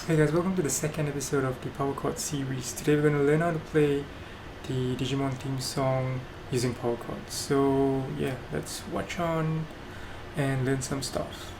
Hey guys, welcome to the second episode of the power chord series. Today we're going to learn how to play the Digimon theme song using power chords. So yeah, let's watch on and learn some stuff.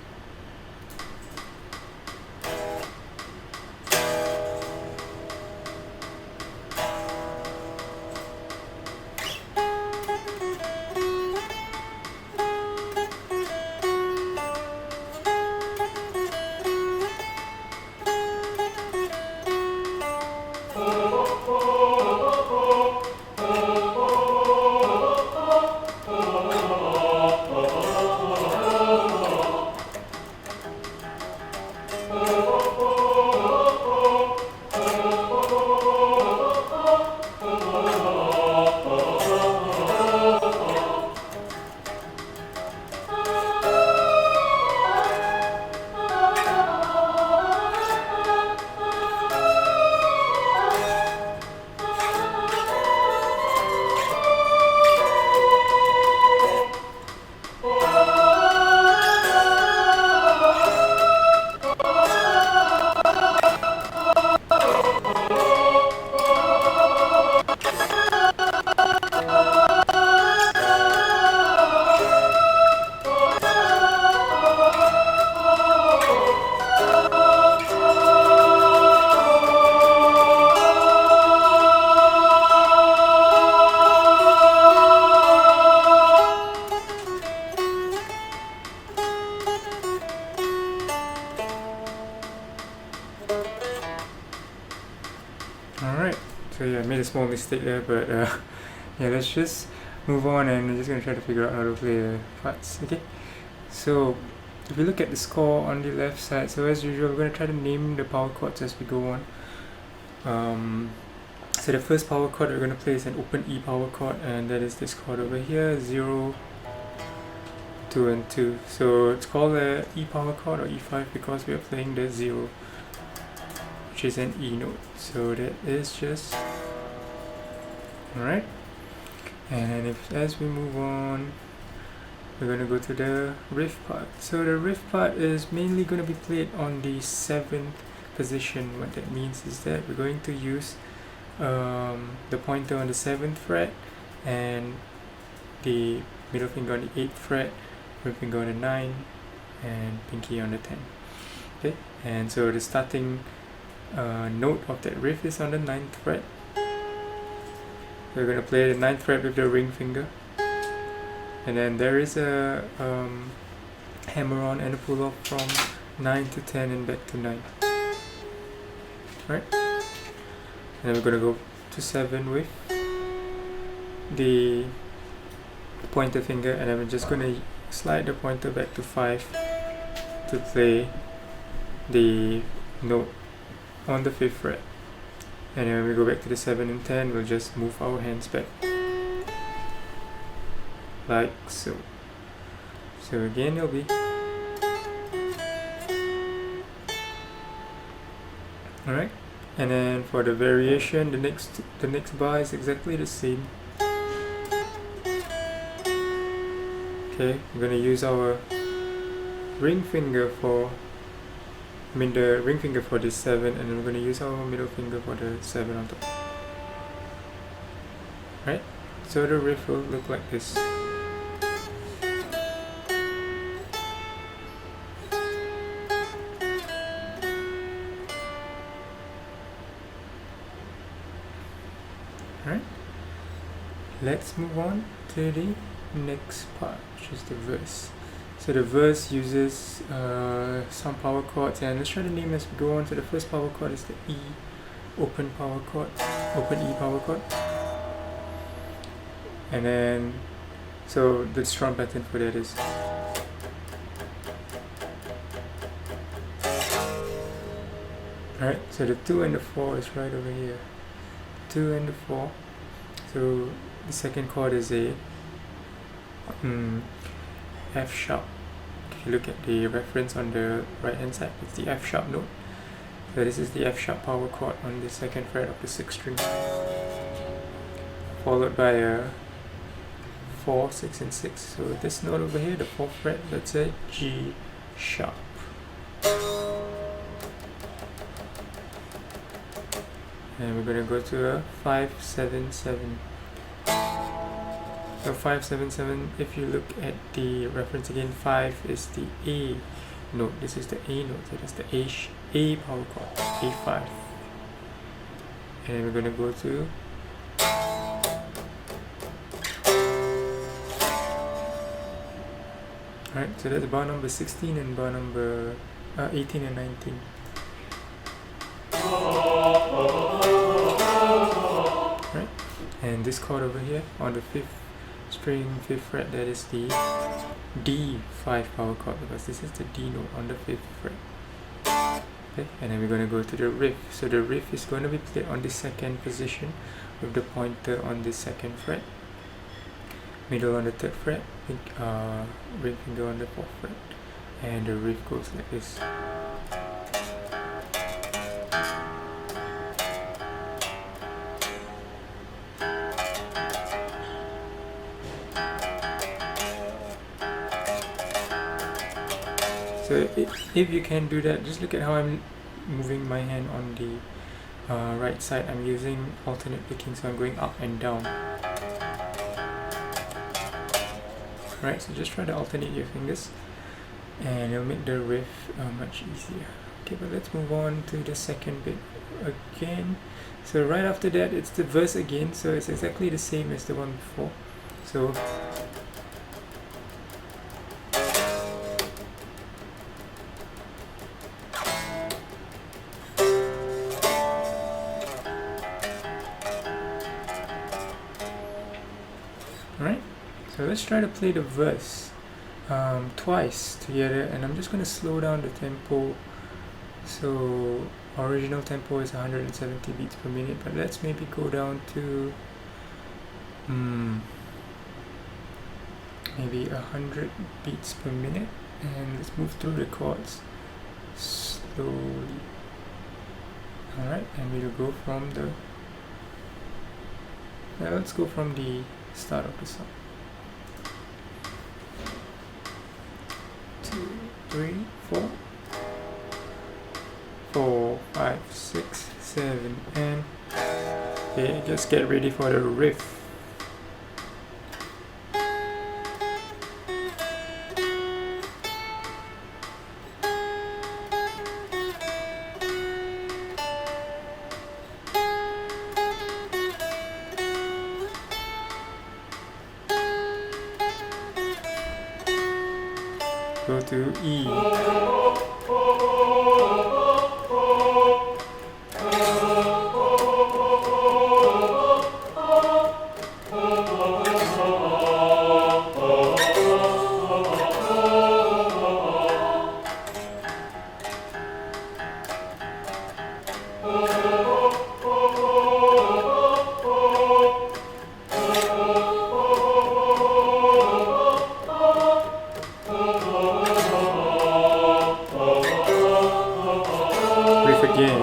Alright, so yeah, I made a small mistake there, but yeah, let's just move on and I'm just going to try to figure out how to play the parts, okay? So, if you look at the score on the left side, so as usual, we're going to try to name the power chords as we go on. So the first power chord we're going to play is an open E power chord, and that is this chord over here, 0, 2 and 2. So it's called a E power chord or E5 because we are playing the 0, which is an E note. So that is just alright. And as we move on, we're going to go to the riff part. So the riff part is mainly going to be played on the 7th position. What that means is that we're going to use the pointer on the 7th fret and the middle finger on the 8th fret, ring finger on the 9 and pinky on the 10. Okay, and so the starting note of that riff is on the 9th fret. We're going to play the 9th fret with the ring finger, and then there is a hammer on and a pull off from 9 to 10 and back to 9. Right? And then we're going to go to 7 with the pointer finger, and then we're just going to slide the pointer back to 5 to play the note on the 5th fret. And then when we go back to the 7 and 10, we'll just move our hands back like so. So again, it'll be alright. And then for the variation, the next bar is exactly the same. Okay, we're gonna use our ring finger for the ring finger for the 7, and then we're gonna use our middle finger for the 7 on top. Right? So the riff will look like this. Alright, let's move on to the next part, which is the verse. So the verse uses some power chords, and let's try to name as we go on. So the first power chord is the E open power chord, open E power chord. And then, so the strum pattern for that is alright, so the 2 and the 4 is right over here. 2 and the 4. So the second chord is a F sharp. If you look at the reference on the right hand side, it's the F sharp note. So this is the F sharp power chord on the 2nd fret of the 6th string, followed by a 4, 6 and 6. So this note over here, the 4th fret, let's say G sharp. and we're going to go to a 5-7-7. So 5-7-7, if you look at the reference again, 5 is the A note, this is the A note, so that's the A power chord, A5. And we're going to go to alright, so that's bar number 16 and bar number 18 and 19. Right, and this chord over here on the 5th string, 5th fret, that is the D5 power chord, because this is the D note on the 5th fret. Okay, and then we're going to go to the riff. So the riff is going to be played on the 2nd position with the pointer on the 2nd fret, middle on the 3rd fret, ring finger on the 4th fret, and the riff goes like this. So if you can do that, just look at how I'm moving my hand on the right side. I'm using alternate picking, so I'm going up and down. Right, so just try to alternate your fingers and it'll make the riff much easier. Okay, but let's move on to the second bit again. So right after that, it's the verse again, so it's exactly the same as the one before. So alright, so let's try to play the verse twice together, and I'm just going to slow down the tempo. So original tempo is 170 beats per minute, but let's maybe go down to maybe 100 beats per minute, and let's move through the chords slowly. Alright, and we'll go from the let's go from the start of the song. 2, 3, 4, 4, 5, 6, 7, and okay, just get ready for the riff. Go to E. Again.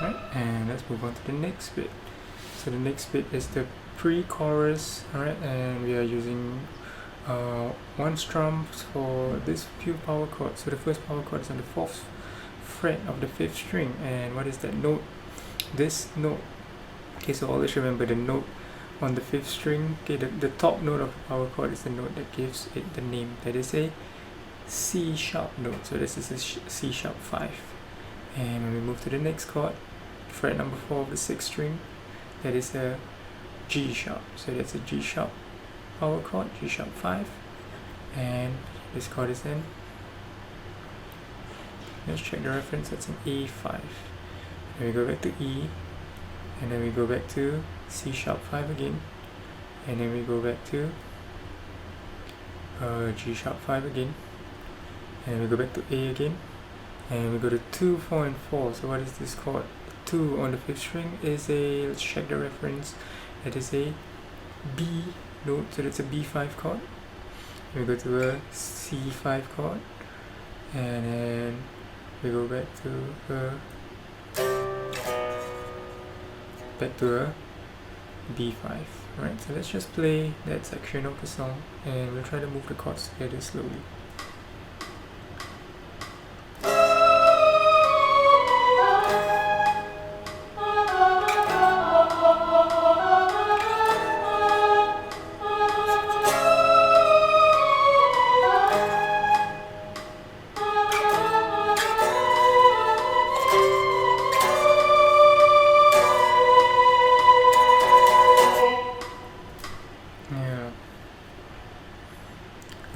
Right, and let's move on to the next bit. So the next bit is the pre-chorus. Alright, and we are using one strum for this few power chords. So the first power chord is on the 4th fret of the 5th string, and what is that note? This note. Okay, so always remember the note on the 5th string. Okay, the top note of the power chord is the note that gives it the name. That is a C sharp note. So this is a C sharp 5. And when we move to the next chord, fret number 4 of the 6th string, that is a G sharp. So that's a G sharp power chord, G sharp 5. And this chord is in, let's check the reference, that's an A5. Then we go back to E, and then we go back to C sharp 5 again, and then we go back to G sharp 5 again, and we go back to A again, and we go to 2, 4, and 4. So what is this chord? 2 on the 5th string is a, let's check the reference, it is a B note, so that's a B5 chord. We go to a C5 chord, and then we go back to a B5. Right, so let's just play that section of the song, and we'll try to move the chords together slowly.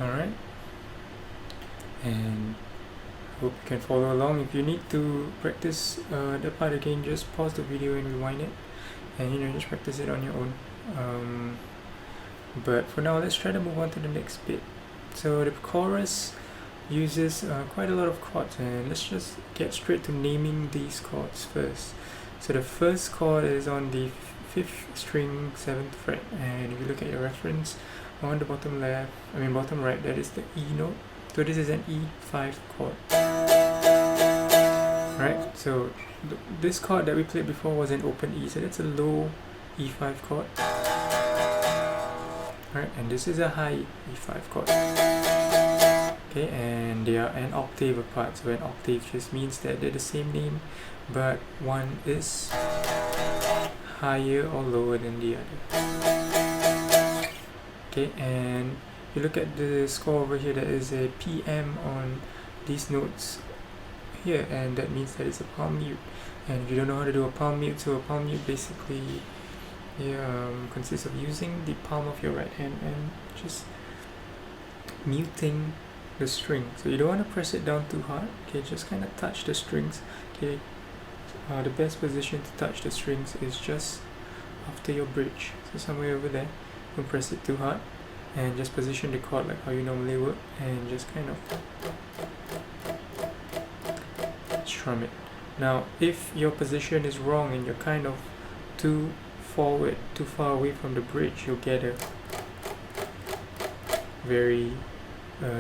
Alright, and hope you can follow along. If you need to practice that part again, just pause the video and rewind it, and just practice it on your own. But for now, let's try to move on to the next bit. So the chorus uses quite a lot of chords, and let's just get straight to naming these chords first. So the first chord is on the 5th string 7th fret, and if you look at your reference on the bottom right, that is the E note. So this is an E5 chord. Right, so this chord that we played before was an open E, so that's a low E5 chord. Right, and this is a high E5 chord. Okay, and they are an octave apart. So an octave just means that they're the same name, but one is higher or lower than the other. Okay, and you look at the score over here, there is a PM on these notes here, and that means that it's a palm mute. And if you don't know how to do a palm mute, so a palm mute basically consists of using the palm of your right hand and just muting the string. So you don't want to press it down too hard. Okay, just kind of touch the strings. Okay, the best position to touch the strings is just after your bridge, so somewhere over there. Don't press it too hard, and just position the chord like how you normally would, and just kind of strum it. Now if your position is wrong and you're kind of too far away from the bridge, you'll get a very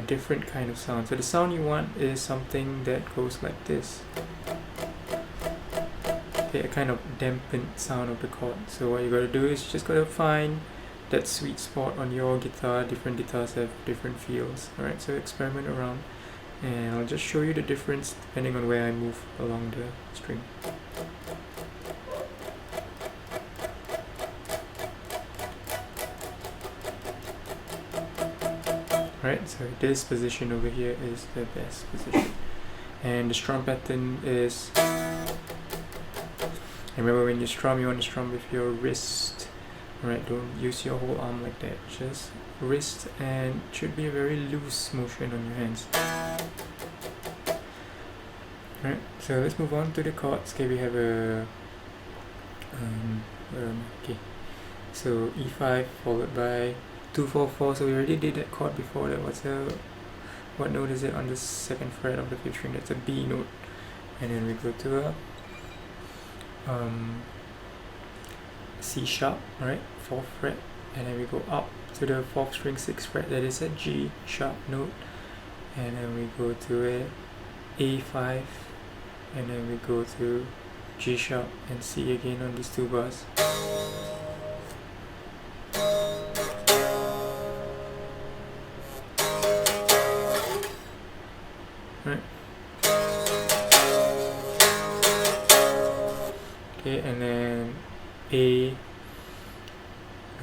different kind of sound. So the sound you want is something that goes like this. Okay, a kind of dampened sound of the chord. So what you gotta do is just gotta find that sweet spot on your guitar. Different guitars have different feels. Alright, so experiment around, and I'll just show you the difference depending on where I move along the string. Right, so this position over here is the best position, and the strum pattern is, remember when you strum, you want to strum with your wrist. Right, don't use your whole arm like that, just wrist, and it should be a very loose motion on your hands. Right, so let's move on to the chords. Okay, we have a okay, so E5 followed by 2-4-4. So we already did that chord before. That was what note is it on the 2nd fret of the 5th string? That's a B note. And then we go to a C sharp, right, 4th fret, and then we go up to the 4th string 6th fret, that is a G sharp note, and then we go to a A5, and then we go to G sharp and C again on these two bars. Right. Okay, and then A.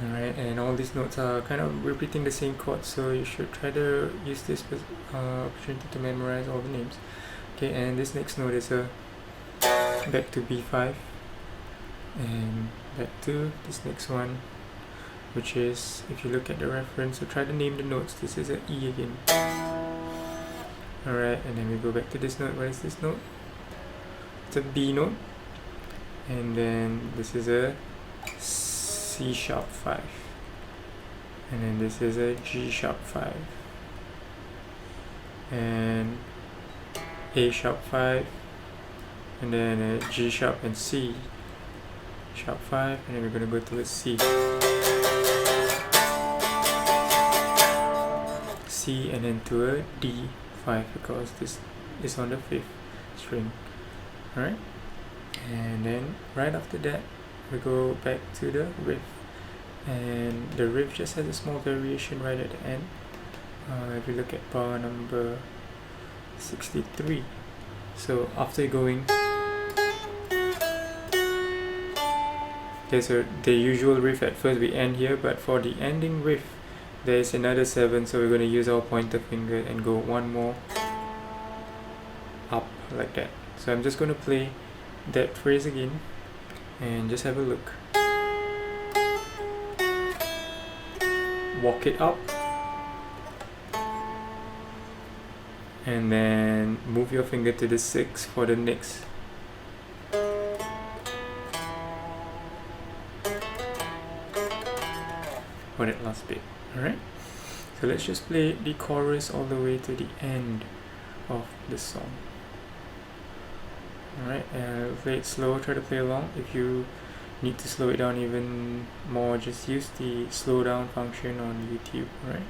Alright, and all these notes are kind of repeating the same chord, so you should try to use this opportunity to memorize all the names. Okay, and this next note is a back to B5, and back to this next one, which is, if you look at the reference, so try to name the notes. This is an E again. Alright, and then we go back to this note. What is this note? It's a B note. And then this is a C sharp 5. And then this is a G sharp 5. And A sharp 5. And then a G sharp and C sharp 5. And then we're going to go to a C. C and then to a D5, because this is on the 5th string. Alright, and then right after that we go back to the riff, and the riff just has a small variation right at the end. If you look at bar number 63, so after going, okay, so the usual riff at first we end here, but for the ending riff there is another 7, so we're going to use our pointer finger and go one more up like that. So I'm just going to play that phrase again and just have a look. Walk it up, and then move your finger to the 6 for the next. For that last bit. Alright, so let's just play the chorus all the way to the end of the song. Alright, and play it slow, try to play along. If you need to slow it down even more, just use the slow down function on YouTube. Alright.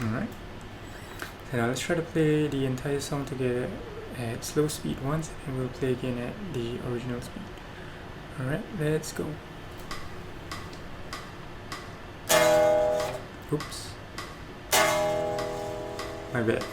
Alright, so now let's try to play the entire song together at slow speed once, and we'll play again at the original speed. Alright, let's go. Oops, my bad.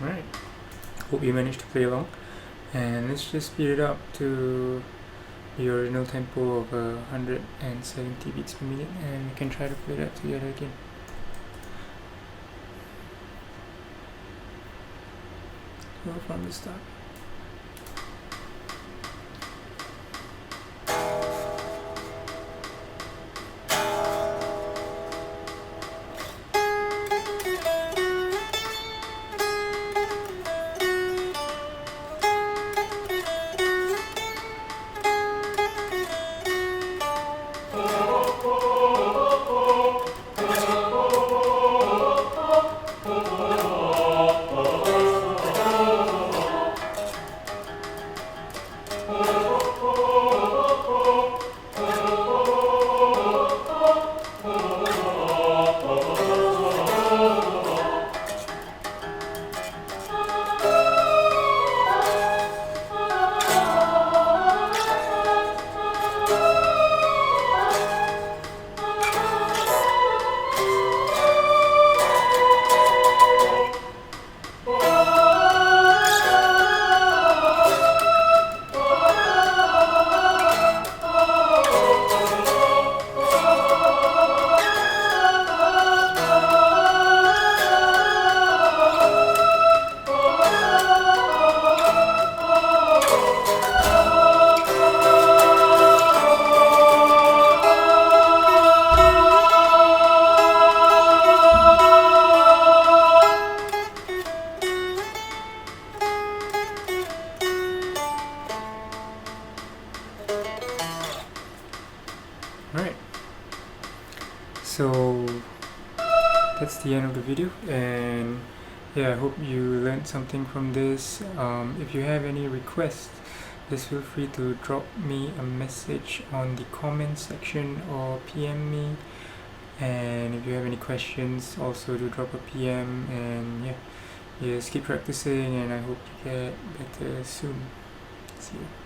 Alright, hope you managed to play along, and let's just speed it up to the original tempo of 170 beats per minute, and we can try to play that together again. So from the start. So that's the end of the video, and yeah, I hope you learned something from this. If you have any requests, just feel free to drop me a message on the comment section or PM me. And if you have any questions, also do drop a PM. And yeah, just keep practicing, and I hope you get better soon. See you.